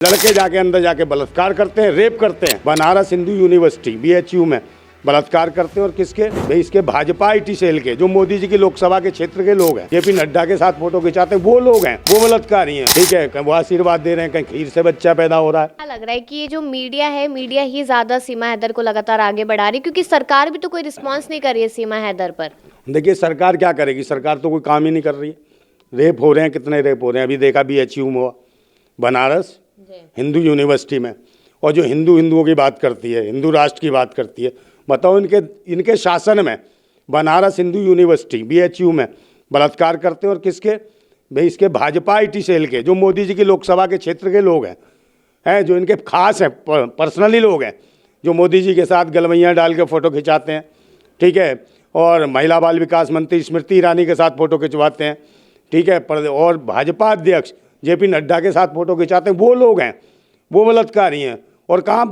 लड़के जाके अंदर जाके बलात्कार करते हैं, रेप करते हैं। बनारस हिंदू यूनिवर्सिटी BHU में बलात्कार करते हैं। और किसके भाई? इसके भाजपा IT सेल के, जो मोदी जी की लोकसभा के क्षेत्र के लोग हैं, JP नड्डा के साथ फोटो खिंचाते हैं, वो लोग हैं, वो बलात्कारी हैं। ठीक है, वो आशीर्वाद दे रहे हैं, कहीं खीर से बच्चा पैदा हो रहा है। क्या लग रहा है कि ये जो मीडिया है, मीडिया ही ज्यादा सीमा हैदर को लगातार आगे बढ़ा रही है, क्योंकि सरकार भी तो कोई रिस्पॉन्स नहीं कर रही है सीमा हैदर पर। देखिए, सरकार क्या करेगी? सरकार तो कोई काम ही नहीं कर रही है। रेप हो रहे हैं, कितने रेप हो रहे हैं? अभी देखा BHU में हुआ, बनारस हिंदू यूनिवर्सिटी में। और जो हिंदुओं की बात करती है, हिंदू राष्ट्र की बात करती है, बताओ इनके शासन में बनारस हिंदू यूनिवर्सिटी BHU में बलात्कार करते हैं। और किसके भाई? इसके भाजपा IT सेल के, जो मोदी जी की लोकसभा के क्षेत्र के लोग हैं, जो इनके खास हैं, पर्सनली लोग हैं, जो मोदी जी के साथ गलवैयाँ डाल के फ़ोटो खिंचाते हैं। ठीक है, और महिला बाल विकास मंत्री स्मृति ईरानी के साथ फ़ोटो खिंचवाते हैं। ठीक है, और भाजपा अध्यक्ष JP नड्डा के साथ फोटो खिंचाते हैं, वो लोग हैं, वो बलात्कारी हैं। और कहाँ?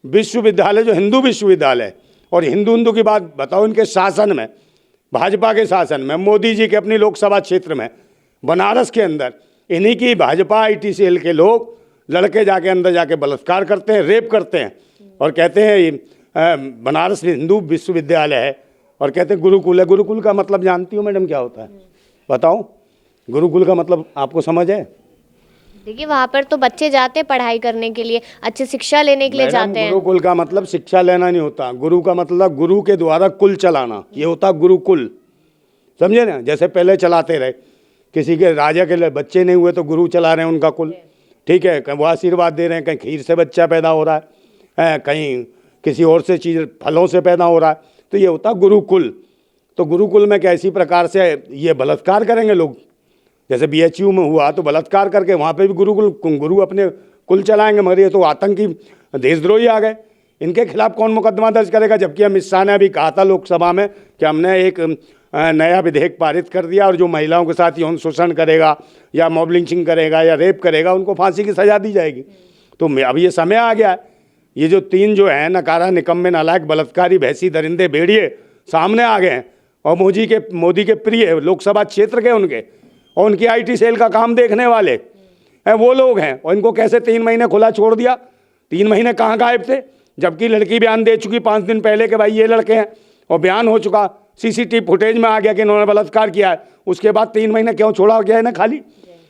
विश्वविद्यालय, जो हिंदू विश्वविद्यालय। और हिंदू की बात बताओ, इनके शासन में, भाजपा के शासन में, मोदी जी के अपनी लोकसभा क्षेत्र में, बनारस के अंदर इन्हीं की भाजपा IT सेल के लोग लड़के जाके अंदर जाके बलात्कार करते हैं, रेप करते हैं। और कहते हैं बनारस हिंदू विश्वविद्यालय है, और कहते हैं गुरुकुल है। गुरुकुल का मतलब जानती हो मैडम क्या होता है? बताओ, गुरुकुल का मतलब आपको समझ है? देखिए, वहाँ पर तो बच्चे जाते हैं पढ़ाई करने के लिए, अच्छी शिक्षा लेने के लिए जाते हैं। गुरुकुल का मतलब शिक्षा लेना नहीं होता। गुरु का मतलब गुरु के द्वारा कुल चलाना, ये होता गुरुकुल। समझे ना? जैसे पहले चलाते रहे, किसी के राजा के बच्चे नहीं हुए तो गुरु चला रहे हैं उनका कुल। ठीक है, वो आशीर्वाद दे रहे हैं, कहीं खीर से बच्चा पैदा हो रहा है, कहीं किसी और से चीज़ फलों से पैदा हो रहा है, तो ये होता गुरुकुल। तो गुरुकुल में क्या इसी प्रकार से ये बलात्कार करेंगे लोग? जैसे BHU में हुआ तो बलात्कार करके वहाँ पे भी गुरु अपने कुल चलाएंगे। मगर ये तो आतंकी देशद्रोही आ गए। इनके खिलाफ कौन मुकदमा दर्ज करेगा? जबकि अमित शाह ने अभी कहा था लोकसभा में कि हमने एक नया विधेयक पारित कर दिया, और जो महिलाओं के साथ यौन शोषण करेगा या मॉब लिंचिंग करेगा या रेप करेगा, उनको फांसी की सजा दी जाएगी। तो अब ये समय आ गया है, ये जो 3 जो है नकारा, निकम्मे, नालायक, बलात्कारी, भैंसी, दरिंदे, भेड़िए सामने आ गए हैं। और मोदी के प्रिय लोकसभा क्षेत्र के उनके और उनकी IT सेल का काम देखने वाले हैं, वो लोग हैं। और इनको कैसे 3 महीने खुला छोड़ दिया? 3 महीने कहाँ गायब थे? जबकि लड़की बयान दे चुकी 5 दिन पहले कि भाई ये लड़के हैं, और बयान हो चुका, CCTV फुटेज में आ गया कि इन्होंने बलात्कार किया है। उसके बाद 3 महीने क्यों छोड़ा गया है ना खाली?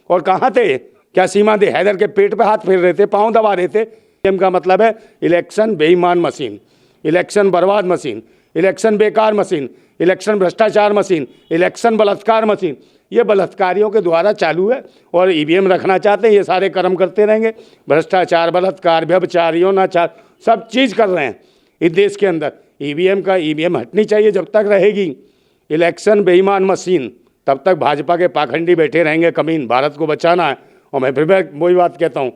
और कहाँ थे? क्या सीमा हैदर के पेट पे हाथ फेर रहे थे, पाँव दबा रहे थे? का मतलब है इलेक्शन बेईमान मशीन, इलेक्शन बर्बाद मशीन, इलेक्शन बेकार मशीन, इलेक्शन भ्रष्टाचार मशीन, इलेक्शन बलात्कार मशीन। ये बलात्कारियों के द्वारा चालू है। और EVM रखना चाहते हैं, ये सारे कर्म करते रहेंगे। भ्रष्टाचार, बलात्कार, व्यभिचार, यौनाचार, सब चीज़ कर रहे हैं इस देश के अंदर। EVM हटनी चाहिए। जब तक रहेगी इलेक्शन बेईमान मशीन, तब तक भाजपा के पाखंडी बैठे रहेंगे। कमीन, भारत को बचाना है। और मैं फिर वही बात कहता हूँ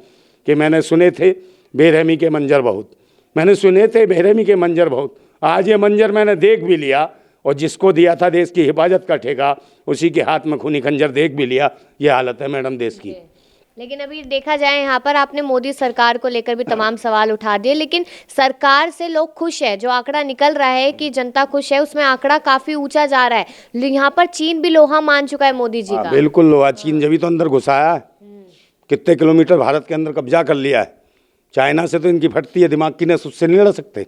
कि मैंने सुने थे बेरहमी के मंजर बहुत, मैंने सुने थे बेरहमी के मंजर बहुत। आज ये मंजर मैंने देख भी लिया, और जिसको दिया था देश की हिफाजत का ठेका, उसी के हाथ में खूनी खंजर देख भी लिया। ये हालत है मैडम देश की। लेकिन अभी देखा जाए, यहाँ पर आपने मोदी सरकार को लेकर भी तमाम सवाल उठा दिए, लेकिन सरकार से लोग खुश है। जो आंकड़ा निकल रहा है कि जनता खुश है, उसमें आंकड़ा काफी ऊंचा जा रहा है। यहाँ पर चीन भी लोहा मान चुका है मोदी जी का। बिल्कुल लोहा। चीन जब तो अंदर घुसाया है, कितने किलोमीटर भारत के अंदर कब्जा कर लिया है। चाइना से तो इनकी फटती है, दिमाग की नस, उससे नहीं लड़ सकते।